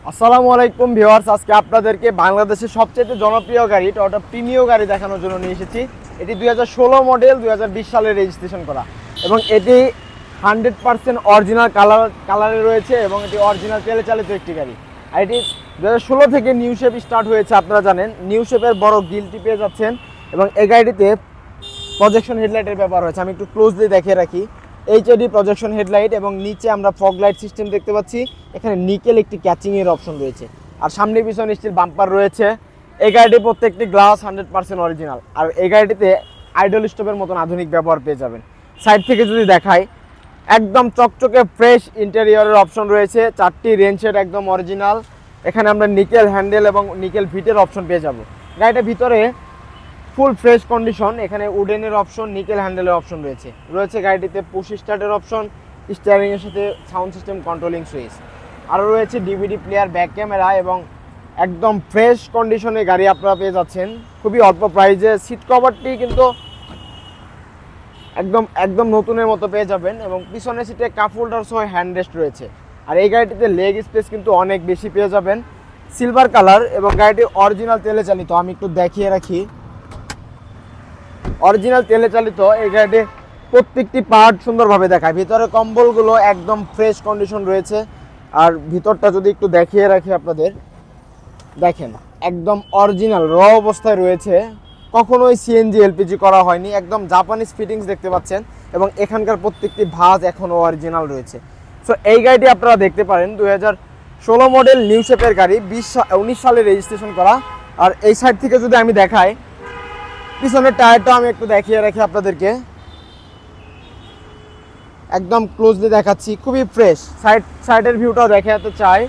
আসসালামু আলাইকুম ভিউয়ার্স, আজকে আপনাদেরকে বাংলাদেশের সবচেয়ে জনপ্রিয় গাড়ি টয়োটা প্রিমিও গাড়ি দেখানোর জন্য নিয়ে এসেছি। এটি 2016 মডেল, 2020 সালে রেজিস্ট্রেশন করা এবং এটি 100% অরিজিনাল কালারে রয়েছে এবং এটি অরিজিনাল তেলে চালিত একটি গাড়ি। আর এটি 2016 থেকে নিউ শেপ স্টার্ট হয়েছে। আপনারা জানেন নিউ শেপের বড় গিলটি পেয়ে যাচ্ছেন এবং এই গাড়িটিতে প্রজেকশন হেডলাইটের ব্যাপার রয়েছে। আমি একটু ক্লোজলি দেখিয়ে রাখি। এইচডি প্রজেকশন হেডলাইট এবং নিচে আমরা ফগ লাইট সিস্টেম দেখতে পাচ্ছি। এখানে নিকেল একটি ক্যাচিংয়ের অপশন রয়েছে আর সামনে পিছনে স্টিল বাম্পার রয়েছে। এই গাড়িটির প্রত্যেকটি গ্লাস 100% অরিজিনাল। আর এই গাড়িটিতে আইডল স্টপের মতন আধুনিক ব্যবহার পেয়ে যাবেন। সাইড থেকে যদি দেখাই, একদম চকচকে ফ্রেশ ইন্টেরিয়রের অপশন রয়েছে। 4টি রেঞ্জের একদম অরিজিনাল। এখানে আমরা নিকেল হ্যান্ডেল এবং নিকেল ফিটের অপশন পেয়ে যাব। গাড়িটার ভিতরে ফুল ফ্রেশ কন্ডিশন। এখানে উডেনের অপশন, নিকেল হ্যান্ডেলের অপশন রয়েছে গাড়িটিতে পুশ স্টার্টের অপশন, স্টিয়ারিংয়ের সাথে সাউন্ড সিস্টেম কন্ট্রোলিং সুইচ, আরও রয়েছে ডিভিডি প্লেয়ার, ব্যাক ক্যামেরা এবং একদম ফ্রেশ কন্ডিশনে গাড়ি আপনারা পেয়ে যাচ্ছেন খুবই অল্প প্রাইসে। সিট কভারটি কিন্তু একদম নতুনের মতো পেয়ে যাবেন এবং পিছনের সিটে কাপ হোল্ডার সহ হ্যান্ড রেস্ট রয়েছে। আর এই গাড়িটিতে লেগ স্পেস কিন্তু অনেক বেশি পেয়ে যাবেন। সিলভার কালার এবং গাড়িটি অরিজিনাল তেলে চালিত। আমি একটু দেখিয়ে রাখি, অরিজিনাল তেলে চালিত এই গাড়িটির প্রত্যেকটি পার্ট সুন্দরভাবে দেখায়। ভিতরে কম্বলগুলো একদম ফ্রেশ কন্ডিশন রয়েছে। আর ভিতরটা যদি একটু দেখিয়ে রাখি আপনাদের, দেখেন একদম অরিজিনাল র অবস্থায় রয়েছে। কখনোই সিএনজি এলপিজি করা হয়নি, একদম জাপানিজ ফিটিংস দেখতে পাচ্ছেন এবং এখানকার প্রত্যেকটি ভাঁজ এখনও অরিজিনাল রয়েছে। সো এই গাড়িটি আপনারা দেখতে পারেন 2016 মডেল নিউ শেপের গাড়ি, 19 সালে রেজিস্ট্রেশন করা। আর এই সাইড থেকে যদি আমি দেখাই, পিছনের টায়ারটা আমি একটু দেখিয়ে রাখি আপনাদেরকে, একদম ক্লোজলি দেখাচ্ছি, খুবই ফ্রেশ। সাইডের ভিউটাও দেখাতে চাই,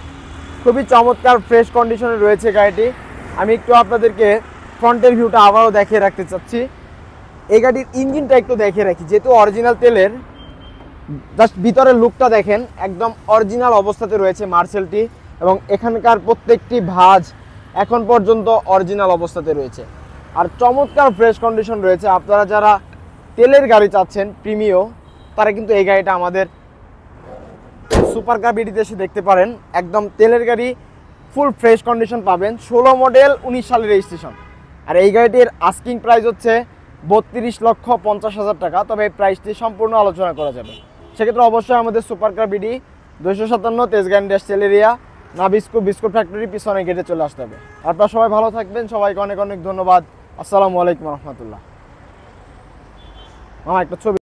খুবই চমৎকার ফ্রেশ কন্ডিশনে রয়েছে গাড়িটি। আমি একটু আপনাদেরকে ফ্রন্টের ভিউটা আবারও দেখিয়ে রাখতে চাচ্ছি। এই গাড়ির ইঞ্জিনটা একটু দেখিয়ে রাখি, যেহেতু অরিজিনাল তেলের, জাস্ট ভিতরের লুকটা দেখেন, একদম অরিজিনাল অবস্থাতে রয়েছে মার্সেলটি এবং এখানকার প্রত্যেকটি ভাঁজ এখন পর্যন্ত অরিজিনাল অবস্থাতে রয়েছে আর চমৎকার ফ্রেশ কন্ডিশন রয়েছে। আপনারা যারা তেলের গাড়ি চাচ্ছেন প্রিমিও, তারা কিন্তু এই গাড়িটা আমাদের সুপার কার বিডিতে এসে দেখতে পারেন। একদম তেলের গাড়ি, ফুল ফ্রেশ কন্ডিশন পাবেন। 16 মডেল, 19 সালের রেজিস্ট্রেশন। আর এই গাড়িটির আস্কিং প্রাইস হচ্ছে 32,50,000 টাকা। তবে এই প্রাইসটি সম্পূর্ণ আলোচনা করা যাবে। সেক্ষেত্রে অবশ্যই আমাদের super car BD 257 Tejgaon industrial area, Nabisco biscuit factory পিছনে গেটে চলে আসতে হবে। আপনারা সবাই ভালো থাকবেন, সবাইকে অনেক অনেক ধন্যবাদ। আসসালামু আলাইকুম রহমতুল্লাহ। একটা ছবি